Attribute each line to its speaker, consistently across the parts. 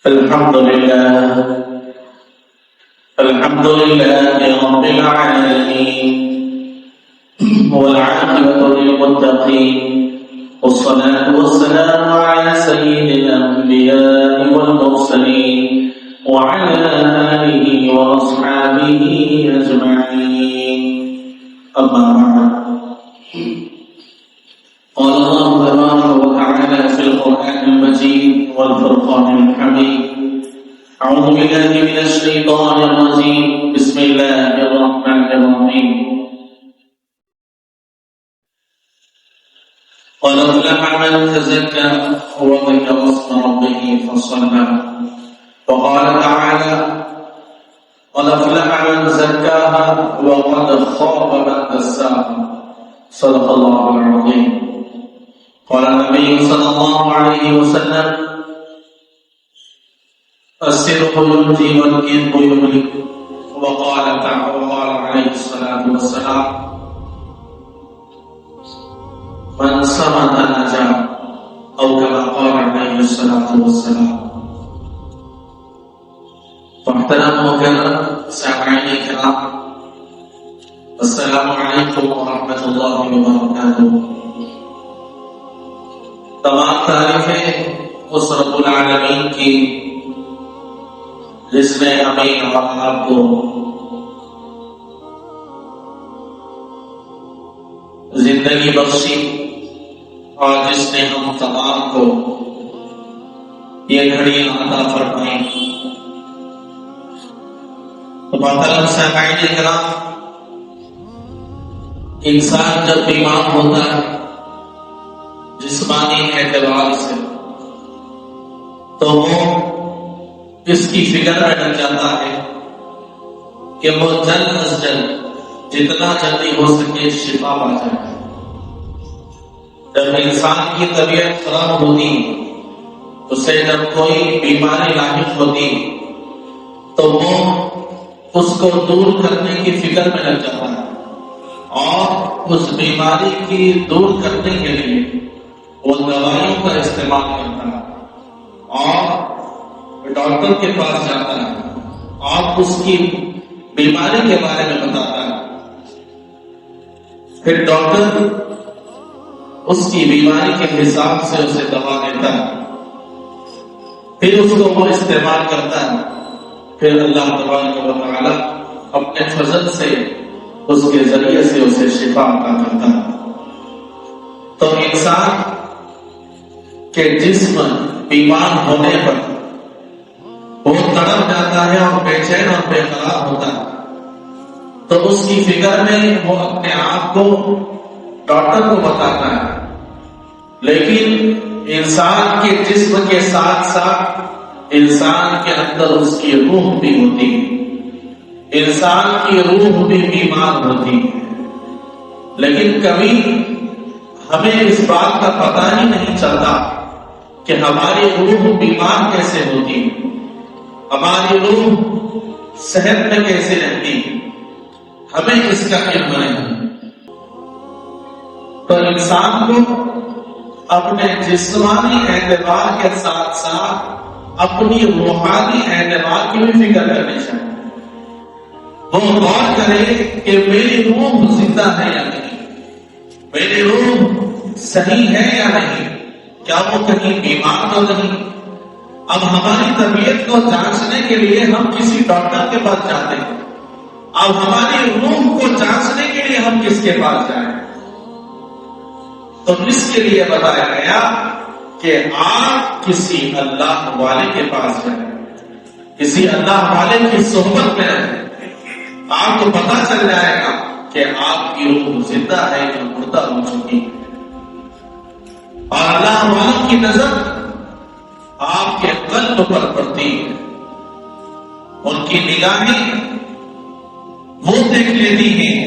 Speaker 1: الحمد لله رب العالمين والعاقبة للمتقين والصلاة والسلام على سيد الأنبياء والمرسلين وعلى آله وأصحابه أجمعين. أما بعد، قال الله تبارك وتعالى في القرآن المجيد والفرقان الحميد: أعوذ بالله من الشيطان الرجيم، بسم الله الرحمن الرحيم. قد أفلح من تزكى وذكر اسم ربه فصلى. وقال تعالى: قد أفلح من زكاها وقد خاب من دساها. صدق الله العظيم. قال النبي صلى الله عليه وسلم: الصدق ينجي والكذب يهلك. وقال عليه الصلاة والسلام: من صمت نجا، أو كما قال عليه الصلاة والسلام. محترم وکرام سامعین کرام، السلام علیکم ورحمۃ اللہ وبرکاتہ. تمام تعریفیں اس رب العالمین کی جس نے ہمیں اور آپ کو زندگی بخشی اور جس نے ہم تمام کو یہ گھڑیاں عطا فرمائی. تو محترم سامعین کرام، انسان جب بیمار ہوتا ہے جسمانی اعتبار سے تو وہ اس کی فکر میں لگ جاتا ہے کہ وہ جلد از جلد جتنا جلدی ہو سکے شفا پا جائے. جب انسان کی طبیعت خراب ہوتی، اسے جب کوئی بیماری لاحق ہوتی تو وہ اس کو دور کرنے کی فکر میں لگ جاتا ہے اور اس بیماری کی دور کرنے کے لیے وہ دوائیوں کا استعمال کرتا ہے اور ڈاکٹر کے پاس جاتا ہے اور اس کی بیماری کے بارے میں بتاتا ہے. پھر ڈاکٹر اس کی بیماری کے حساب سے اسے دوا دیتا ہے، پھر اس کو وہ استعمال کرتا ہے. پھر اللہ تبارک و تعالی اپنے فضل سے اس کے ذریعے سے اسے شفا عطا کرتا ہے. تو انسان کے جسم بیمار ہونے پر وہ تڑپ جاتا ہے اور بے چین اور بے قرار ہوتا ہے، تو اس کی فکر میں وہ اپنے آپ کو ڈاکٹر کو بتاتا ہے. لیکن انسان کے جسم کے ساتھ ساتھ انسان کے اندر اس کی روح بھی ہوتی ہے. انسان کی روح بھی بیمار ہوتی ہے، لیکن کبھی ہمیں اس بات کا پتہ ہی نہیں چلتا کہ ہماری روح بیمار کیسے ہوتی، ہماری روح صحت میں کیسے رہتی، ہمیں اس کا علم نہیں. تو انسان کو اپنے جسمانی اعتبار کے ساتھ ساتھ اپنی روحانی اعتبار کی بھی فکر کرنی چاہیے. وہ غور کرے کہ میری روح زندہ ہے یا نہیں، میری روح صحیح ہے یا نہیں، کیا وہ کہیں بیمار تو نہیں. اب ہماری طبیعت کو جانچنے کے لیے ہم کسی ڈاکٹر کے پاس جاتے ہیں، اب ہماری روح کو جانچنے کے لیے ہم کس کے پاس جائیں؟ تو اس کے لیے بتایا گیا کہ آپ کسی اللہ والے کے پاس جائیں، کسی اللہ والے کی صحبت میں رہیں. آپ کو پتہ چل جائے گا کہ آپ کی روح زندہ ہے یا مردہ ہو چکی ہے. اور اللہ والوں کی نظر آپ کے قلب پر پڑتی ہے، ان کی نگاہیں وہ دیکھ لیتی ہیں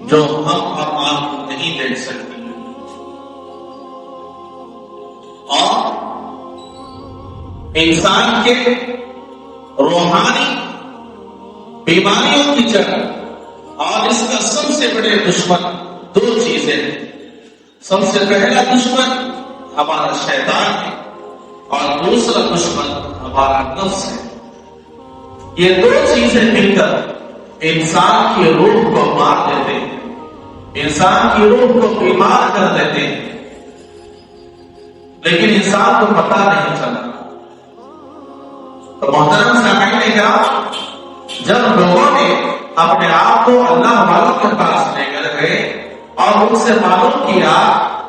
Speaker 1: جو ہم اب آپ نہیں دیکھ سکتے. اور انسان کے روحانی بیماریوں کی جڑ اور اس کا سب سے بڑے دشمن دو چیزیں ہیں. سب سے پہلا دشمن ہمارا شیطان ہے اور دوسرا دشمن ہمارا نفس ہے. یہ دو چیزیں مل کر انسان کی روح کو مار دیتے ہیں, انسان کی روح کو بیمار کر دیتے ہیں, لیکن انسان کو پتہ نہیں چلا. تو محترم سامعین نے کہا, جب لوگوں نے اپنے آپ کو اللہ والوں کے پاس لے کر گئے اور ان سے معلوم کیا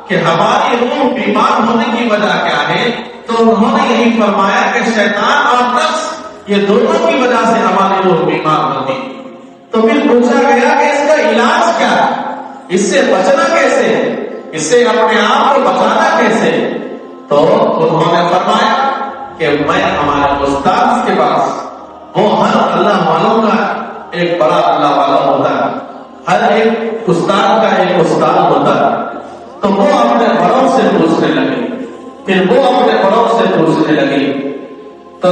Speaker 1: کہ ہماری روح بیمار ہونے کی وجہ کیا ہے, تو انہوں نے یہی فرمایا کہ شیطان اور نفس یہ دونوں کی وجہ سے ہماری روح بیمار ہوتی. تو پھر پوچھا گیا کہ اس کا علاج کیا ہے, اس سے بچنا کیسے, اس سے اپنے آپ کو بچانا کیسے؟ تو انہوں نے فرمایا کہ میں ہمارے استاد کے پاس, وہ ہر اللہ والوں کا ایک بڑا اللہ والا ہوتا ہے, ہر ایک استاد کا ایک استاد ہوتا ہے, تو وہ اپنے بڑوں سے پوچھنے لگے, پھر وہ اپنے بڑوں سے پوچھنے لگے. تو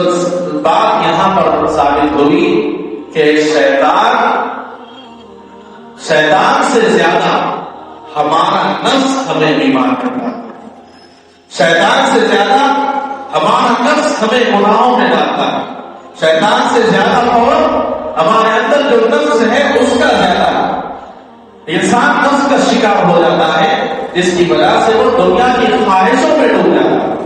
Speaker 1: بات یہاں پر ثابت ہوئی کہ شیطان سے زیادہ ہمارا نفس ہمیں بیمار کرتا ہے, شیطان سے زیادہ ہمارا نفس ہمیں گناہوں میں ڈالتا ہے, شیطان سے زیادہ اور ہمارے اندر جو نفس ہے اس کا زیادہ انسان نفس کا شکار ہو جاتا ہے, جس کی وجہ سے وہ دنیا کی خواہشوں میں ڈوب جاتا ہے.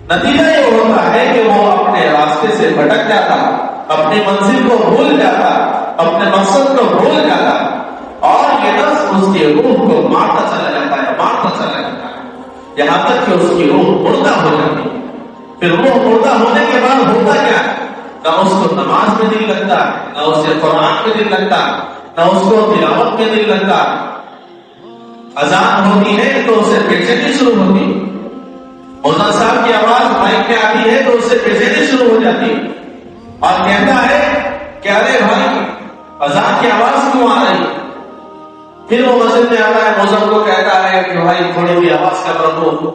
Speaker 1: نتیجہ یہ ہوتا ہے کہ وہ اپنے راستے سے بھٹک جاتا, اپنی منزل کو بھول جاتا, اپنے مقصد کو بھول جاتا, اور یہ نفس اس کی روح کو مارتا چلا جاتا ہے, یہاں تک کہ اس کی روح مردہ ہو جاتی ہے. پھر روح مردہ ہونے کے بعد ہوتا کیا ہے, نہ اس کو نماز میں دل لگتا ہے, نہ اسے قرآن میں دل لگتا ہے, نہ اس کو تلاوت میں دل لگتا ہے. اذان ہوتی ہے تو اسے بے چینی شروع ہوتی, مولانا صاحب کی آواز مائک میں آتی ہے تو اس سے بے چینی شروع ہو جاتی, اور کہتا ہے کہ ارے بھائی اذان کی آواز کیوں آ رہی. پھر وہ مسجد میں آتا ہے, موزم کو کہتا ہے کہ بھائی تھوڑی بھی آواز کم رکھو,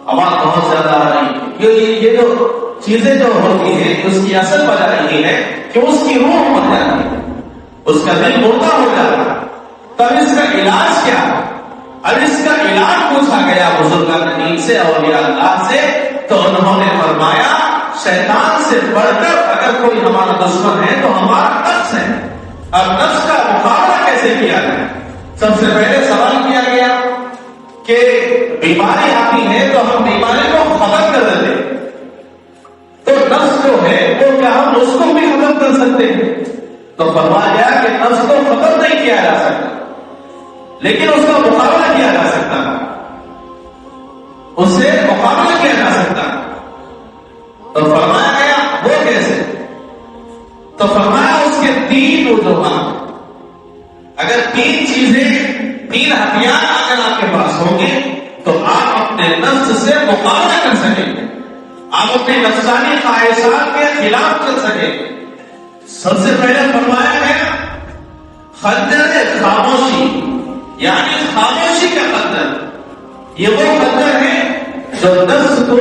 Speaker 1: آواز بہت زیادہ آ رہی. یہ جو چیزیں جو ہوتی ہیں اس کی اصل وجہ یہ ہے کہ اس کی روح مر جاتی ہے, اس کا دل مردہ ہو جاتا ہے. تب اس کا علاج کیا؟ اب اس کا علاج پوچھا گیا بزرگان دین سے, اولیاء اللہ سے, تو انہوں نے فرمایا شیطان سے بڑھ کر اگر کوئی ہمارا دشمن ہے تو ہمارا نفس ہے. اب نفس کا مقابلہ کیسے کیا جائے؟ سب سے پہلے سوال کیا گیا کہ بیماری آتی ہے تو ہم بیماری کو ختم کر دیتے, تو نفس جو ہے وہ کیا ہم اس کو بھی ختم کر سکتے ہیں؟ تو فرمایا گیا کہ نفس کو ختم نہیں کیا جا سکتا, لیکن اس کا مقابلہ کیا جا سکتا ہے, اس سے مقابلہ کیا جا سکتا ہے. تو فرمایا گیا وہ کیسے؟ تو فرمایا اس کے 3 وجوہات. اگر 3 چیزیں, 3 ہتھیار اگر آپ کے پاس ہوں گے تو آپ اپنے نفس سے مقابلہ کر سکیں گے, آپ اپنے نفسانی خواہشات کے خلاف چل سکیں گے. سب سے پہلے فرمایا گیا خنجر خاموشی, یعنی خاموشی کا خنجر. یہ وہ خنجر ہے جو نفس کو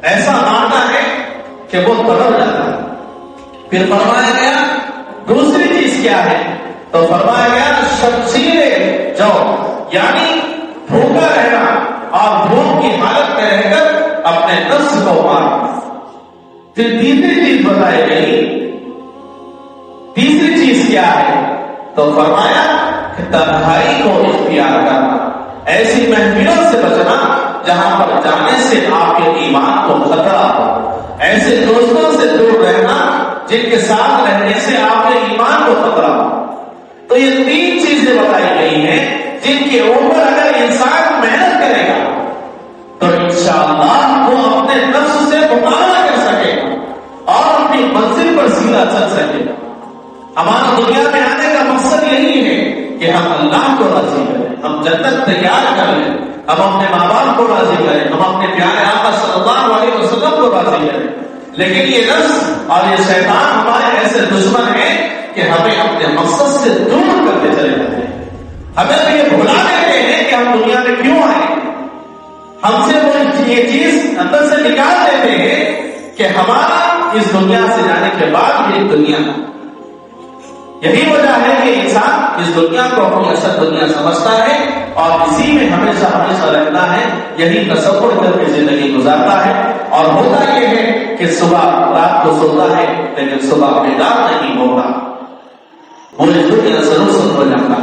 Speaker 1: ایسا مارتا ہے کہ وہ تڑپ جاتا ہے. پھر فرمایا گیا دوسری چیز کیا ہے, تو فرمایا گیا شمشیر جو, یعنی بھوکا رہنا اور بھوک کی حالت میں رہ کر اپنے نفس کو مارنا. پھر تیسری چیز بتائی گئی, تیسری چیز کیا ہے, تو فرمایا کہ تنہائی کو اختیار کرنا, ایسی محفلوں سے بچنا جہاں پر جانے سے آپ کے ایمان کو خطرہ ہو, ایسے دوستوں سے دور رہنا جن کے ساتھ رہنے سے آپ کے ایمان کو خطرہ ہو. تو یہ 3 چیزیں بتائی گئی ہیں جن کے اوپر اگر انسان محنت کرے گا تو انشاءاللہ وہ اپنے نفس سے مقابلہ کر سکے گا اور اپنی منزل پر سیدھا چل سکے گا. ہمارا دنیا میں آنے کا مقصد یہی ہے کہ ہم اللہ کو راضی کریں, ہم جنت تیار کر لیں, ہم اپنے ماں باپ کو راضی کریں, ہم اپنے پیارے آقا صلی اللہ علیہ وسلم کو راضی کریں. لیکن یہ نفس اور یہ شیطان ہمارے ایسے دشمن ہیں کہ ہمیں اپنے مقصد سے دور کرتے چلے جاتے ہیں. ہمیں تو یہ بھلا دیتے ہیں کہ ہم دنیا میں کیوں آئے, ہم سے وہ یہ چیز اندر سے نکال دیتے ہیں کہ ہمارا اس دنیا سے جانے کے بعد بھی ایک دنیا ہے. یہی وجہ ہے کہ انسان اس دنیا کو اپنی اصل دنیا سمجھتا ہے اور اسی میں ہمیشہ ہمیشہ رہنا ہے، یہی تصور کر کے زندگی گزارتا ہے. اور ہوتا یہ ہے کہ صبح رات کو سوتا ہے لیکن صبح بیدار نہیں ہوتا، پوری دنیا ضرور ہو جاتا.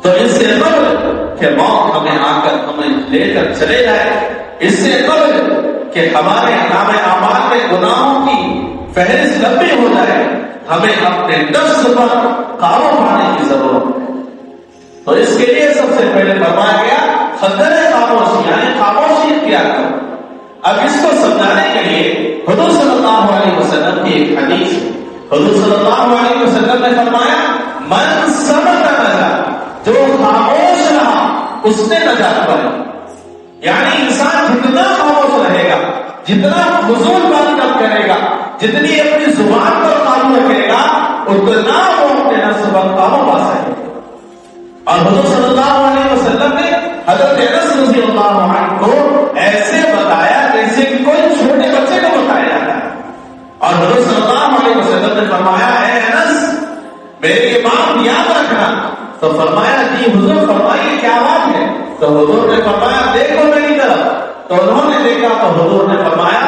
Speaker 1: تو اس سے قبل کہ موت ہمیں آ کر ہمیں لے کر چلے جائے، اس سے قبل کہ ہمارے نام اعمال میں گناہوں کی فہرست لمبی ہو جائے، ہمیں اپنے نفس پر قابو پانے کی ضرورت ہے. تو اس کے لیے سب سے پہلے فرمایا گیا خطر خاموشی، یعنی خاموشی اختیار کرو. اب اس کو سمجھانے کے لیے حضور صلی اللہ علیہ وسلم کی ایک حدیث ہے. حضور صلی اللہ علیہ وسلم نے فرمایا من صمت نجا، جو خاموش رہا اس نے نجات پائی. یعنی انسان جتنا خاموش رہے گا، جتنا فضول بات کم کرے گا، جتنی اپنی زبان پر قابو رکھے گا، اتنا وہ اپنے نفس پر قابو پا سکے. اور حضور صلی اللہ علیہ وسلم نے حضرت انس رضی اللہ عنہ کو ایسے بتایا جیسے کہ کوئی چھوٹے بچے کو بتایا جاتا ہے. اور حضور صلی اللہ علیہ وسلم نے فرمایا اے انس میری یہ بات یاد رکھنا. تو فرمایا جی حضور فرمائیے کیا بات ہے؟ تو حضور نے فرمایا دیکھو میری طرف. تو انہوں نے دیکھا تو حضور نے فرمایا،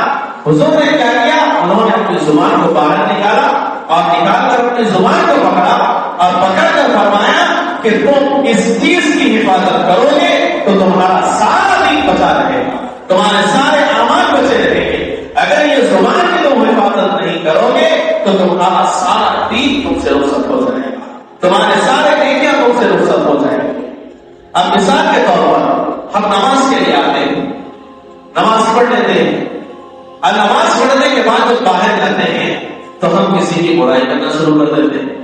Speaker 1: حضور نے کیا کیا؟ انہوں نے اپنی زبان کو باہر نکالا اور نکال کر اپنی زبان کو پکڑا اور پکڑ کر فرمایا کہ تم اس چیز کی حفاظت کرو گے تو تمہارا سارا دین بچا رہے گا، تمہارے سارے اعمال بچے رہیں گے. اگر یہ زبان کی تم حفاظت نہیں کرو گے تو تمہارا سارا دین تم سے رخصت ہو جائے گا، تمہارے سارے نیکیاں تم سے رخصت ہو جائیں گے. اب مثال کے طور پر ہم نماز کے لیے آتے ہیں، نماز پڑھ لیتے ہیں، اور نماز پڑھنے کے بعد جب باہر جاتے ہیں تو ہم کسی کی برائی کرنا شروع کر دیتے ہیں،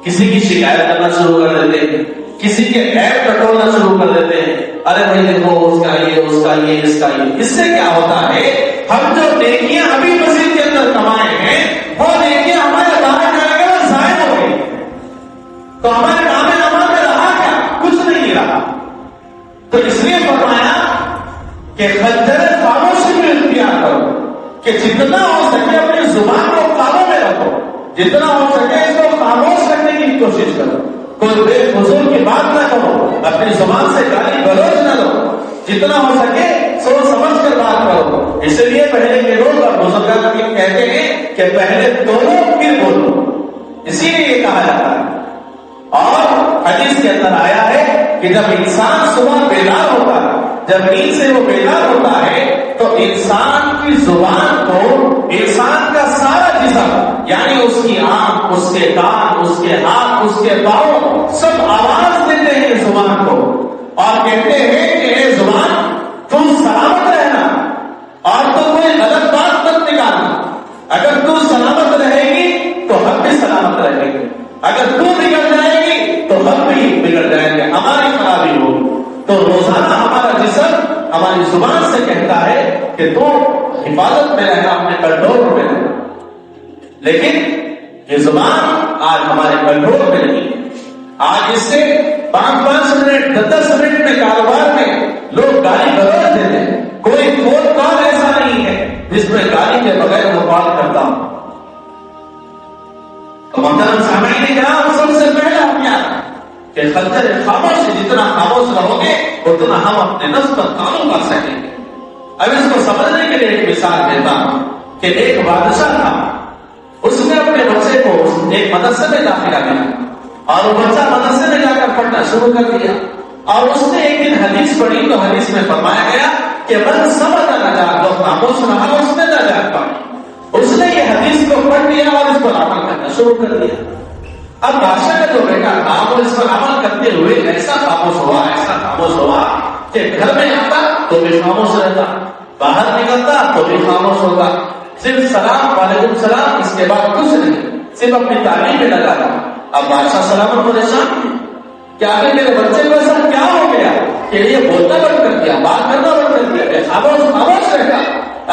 Speaker 1: کسی کی شکایت کرنا شروع کر دیتے ہیں، کسی کے عیب ٹٹولنا شروع کر دیتے ہیں. ارے بھائی دیکھو اس کا یہ، اس کا یہ، اس کا یہ. اس سے کیا ہوتا ہے؟ ہم جو نیکیاں ابھی مسجد کے اندر کمائے ہیں وہ نیکیاں ہمارے باہر جانے کے بعد ضائع ہو گئی. تو ہمارے نام اعمال میں رہا کیا؟ کچھ نہیں رہا. تو اس لیے فرمایا کہ خنجر خاموشی میں اختیار کرو کہ جتنا ہو سکے اپنی زبان کو قابو میں رکھو، جتنا ہو سکے اس کو خاموش رکھنے کی کوشش کرو. کوئی بے فضول کی بات نہ کرو، اپنی زبان سے گالی گلوچ نہ دو، جتنا ہو سکے سوچ سمجھ کر بات کرو. اس لیے پہلے کے لوگ اور بزرگ کہتے ہیں کہ پہلے دونوں پھر بولو، اسی لیے یہ کہا جاتا ہے. اور حدیث کے اندر آیا ہے کہ جب انسان صبح بیدار ہوتا ہے، جب نیند سے وہ بیدار ہوتا ہے تو انسان کی زبان کو، انسان کا سارا جسم یعنی اس کی آنکھ، اس کے کان، اس کے ہاتھ، اس کے پاؤں سب آواز دیتے ہیں زبان کو اور کہتے ہیں کہ اے زبان تم سلامت رہنا اور تو کوئی غلط بات مت نکالنا. اگر تو سلامت رہے گی تو ہم بھی سلامت رہیں گے، اگر تو بگڑ جائے گی تو ہم بھی بگڑ جائیں گے، ہماری خرابی ہوگی. تو روزانہ ہمارا جسم ہماری زبان سے کہتا ہے کہ تو حفاظت میں رہنا، اپنے کنٹرول میں رہنا. لیکن یہ زبان آج ہمارے کنٹرول میں نہیں. آج اس سے 5 منٹ 10 منٹ میں کاروبار میں لوگ گالی گلوچ دیتے ہیں. کوئی فون کال ایسا نہیں ہے جس میں گالی کے بغیر وہ بات کرتا ہوں. تو محترم سامعین کرام، سب سے پہلا اختیار کہ خنجر خاموش، جتنا خاموش رہو گے اتنا ہم اپنے نفس پر قابو پا سکیں گے. اب اس کو سمجھنے کے لیے ایک مثال دیتا ہوں کہ ایک بادشاہ تھا، اس نے اپنے بچے کو ایک مدرسے میں داخلہ دیا اور وہ بچہ مدرسے میں جا کر پڑھنا شروع کر دیا. اور اس نے ایک دن حدیث پڑھی تو حدیث میں فرمایا گیا کہ من صمت نجا، جو خاموش رہا اس نے نجات پائی. اس نے یہ حدیث کو پڑھ لیا اور اس پر عمل کرنا شروع کر دیا. اب بادشاہ کا جو بیٹا تھا وہ اس پر عمل کرتے ہوئے ایسا خاموش ہوا، ایسا خاموش ہوا کہ گھر میں آتا تو بھی خاموش رہتا، باہر نکلتا تو بھی خاموش ہوتا، صرف سلام وعلیکم السلام، اس کے بعد کچھ نہیں، صرف اپنی تعلیم میں لگا تھا. اب بادشاہ سلامت پریشان کہ آخر میرے بچے کو ایسا کیا ہو گیا کہ یہ بولنا بند کر دیا، بات کرنا بند کر دیا، خاموش رہتا،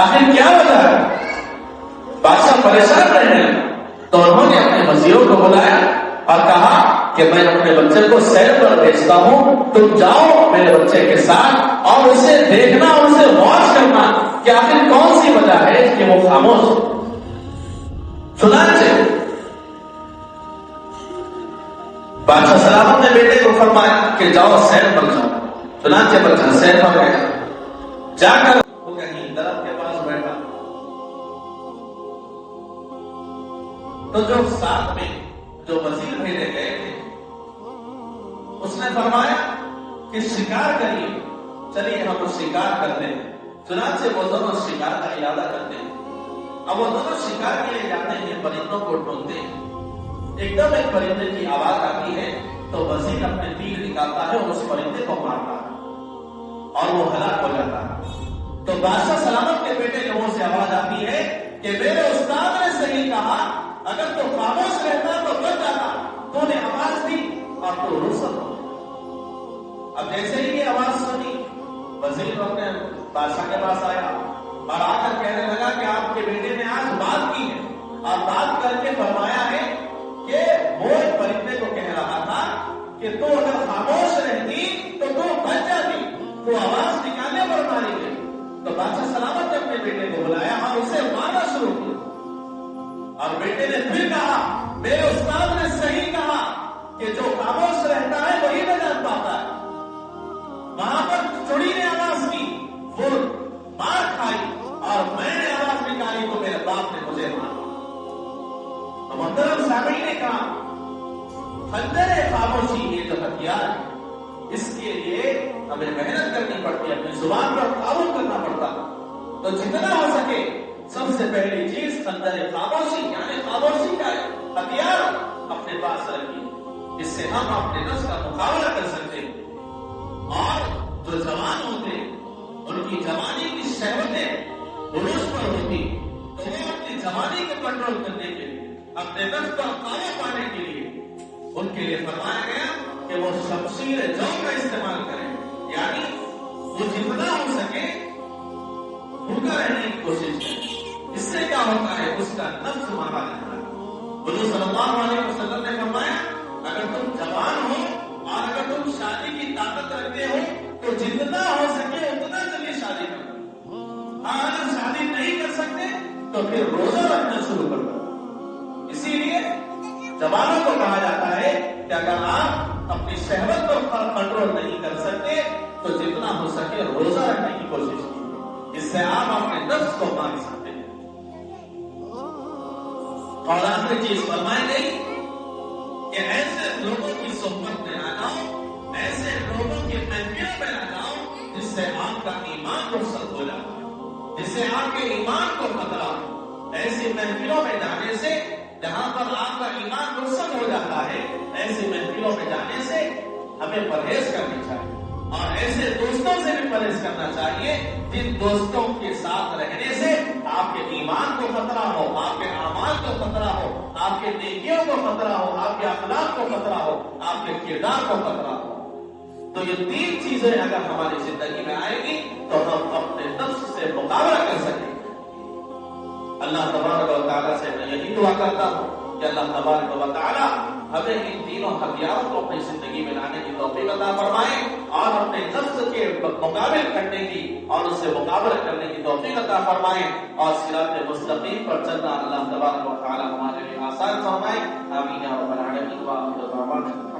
Speaker 1: آخر کیا وجہ ہے؟ بادشاہ پریشان رہنے لگا. تو انہوں نے اپنے وزیروں کو بلایا اور کہا کہ میں اپنے بچے کو سیر پر بھیجتا ہوں، تم جاؤ میرے بچے کے ساتھ اور اسے دیکھنا اور اسے واچ کرنا کہ آخر کون سی وجہ ہے کہ وہ خاموش. چنانچہ بادشاہ سلامت نے بیٹے کو فرمایا کہ جاؤ سیر پر جاؤ. چنانچہ بچہ سیر پر گیا. جا کر وہ کہیں درخت کے پاس بیٹھا تو جو ساتھ میں جو وزیر بھیجے گئے تھے اس نے فرمایا کہ شکار کریے, چلیے ہم شکار کرتے ہیں. چنانچہ وہ دونوں شکار کا ارادہ کرتے ہیں. اب وہ دونوں شکار کے لیے جاتے ہیں, پرندوں کو ڈھونڈتے ہیں. ایک دم ایک پرندے کی آواز آتی ہے تو وزیر اپنے تیر نکالتا ہے اور اس پرندے کو مارتا ہے اور وہ ہلاک ہو جاتا ہے. تو بادشاہ سلامت کے بیٹے کے منہ سے آواز آتی ہے کہ میرے استاد نے صحیح کہا, اگر تو خاموش رہتا تو بچ جاتا, تو نے آواز دی اور تو رخصت ہو. اب جیسے ہی یہ آواز سنی وزیر اپنے بادشاہ کے پاس آیا اور آ کر کہنے لگا کہ آپ کے بیٹے نے آج بات کی ہے اور بات کر کے فرمایا ہے کہ وہ ایک پرندے کو کہہ رہا تھا کہ تو اگر خاموش رہتی تو بچ جاتی, تو آواز نکالنے پر ماری گئی. تو بادشاہ سلامت نے اپنے بیٹے کو بلایا اور اسے مارنا شروع کیا. اور بیٹے نے پھر کہا میرے استاد نے صحیح کہا کہ جو خاموش رہتا ہے وہی نجات پاتا ہے. وہاں پر چڑی نے آواز کی, وہ مار کھائی, اور میں نے آواز نکالی تو میرے باپ نے مجھے مارا. محترم سامعین نے کہا خنجر خاموشی یہ جو ہتھیار ہے اس کے لیے ہمیں محنت کرنی پڑتی ہے, اپنی زبان پر قابو کرنا پڑتا ہے. تو جتنا ہو سکے سب سے پہلی چیز خنجر خاموشی یعنی خاموشی کا ہتھیار اپنے پاس رکھیے, اس سے ہم اپنے نفس کا مقابلہ کر سکتے ہیں. اور جو جوان ہوتے ان کی جوانی کی شہوتیں عروج پر ہوتی, تو وہ اپنی جوانی کو کنٹرول کرنے کے لیے, اپنے نفس پر قابو پانے کے لیے ان کے لیے فرمایا گیا کہ وہ شمشیر جو کا استعمال کریں, یعنی وہ جتنا ہو سکے بھوکا رہنے کی کوشش کریں. اس سے کیا ہوتا ہے, اس کا نفس مارا جاتا ہے. حضور صلی اللہ علیہ وسلم نے فرمایا اگر تم جوان ہو اور اگر تم شادی کی طاقت رکھتے ہو تو جتنا ہو سکے اتنا جلدی شادی کرو. اگر شادی نہیں کر سکتے تو پھر روزہ رکھنا شروع کر دو. اسی لیے جوانوں کو کہا جاتا ہے کہ اگر آپ اپنی شہوت کو کنٹرول نہیں کر سکتے تو جتنا ہو سکے روزہ رکھنے کی کوشش کیجیے, اس سے آپ اپنے نفس کو مار سکتے ہیں. اور آخری چیز فرمائی گئی کہ ایسے لوگوں کی صحبت میں آ جاؤ, ایسے لوگوں کے محفلوں میں آ جاؤ جس سے آپ کا ایمان رخصت ہو جاتا ہے, جس سے آپ کے ایمان کو خطرہ ہو. ایسی محفلوں میں جانے سے جہاں پر آپ کا ایمان رخصت ہو جاتا ہے, ایسی محفلوں میں جانے سے ہمیں پرہیز کرنی چاہیے. اور ایسے دوستوں سے بھی پرہیز کرنا چاہیے جن دوستوں کے ساتھ رہنے سے آپ کے ایمان کو خطرہ ہو, آپ کے اعمال کو خطرہ ہو, آپ کے نیکیوں کو خطرہ ہو, آپ کے اخلاق کو خطرہ ہو, آپ کے کردار کو خطرہ ہو. تو یہ تین چیزیں اگر ہماری زندگی میں آئے گی تو ہم اپنے نفس سے مقابلہ کر سکیں گے. اللہ تبارک و تعالیٰ سے میں یہی دعا کرتا ہوں کہ اللہ تبارک و تعالیٰ ہمیں ان تینوں ہتھیاروں کو اپنی زندگی میں لانے کی توفیق عطا فرمائے اور اپنے نفس کے مقابل کرنے کی اور اس سے مقابلہ کرنے کی توفیق عطا فرمائے اور صراط مستقیم پر چلنا اللہ تبارک و تعالیٰ ہمارے لیے آسان فرمائے. آمین یا رب العالمین.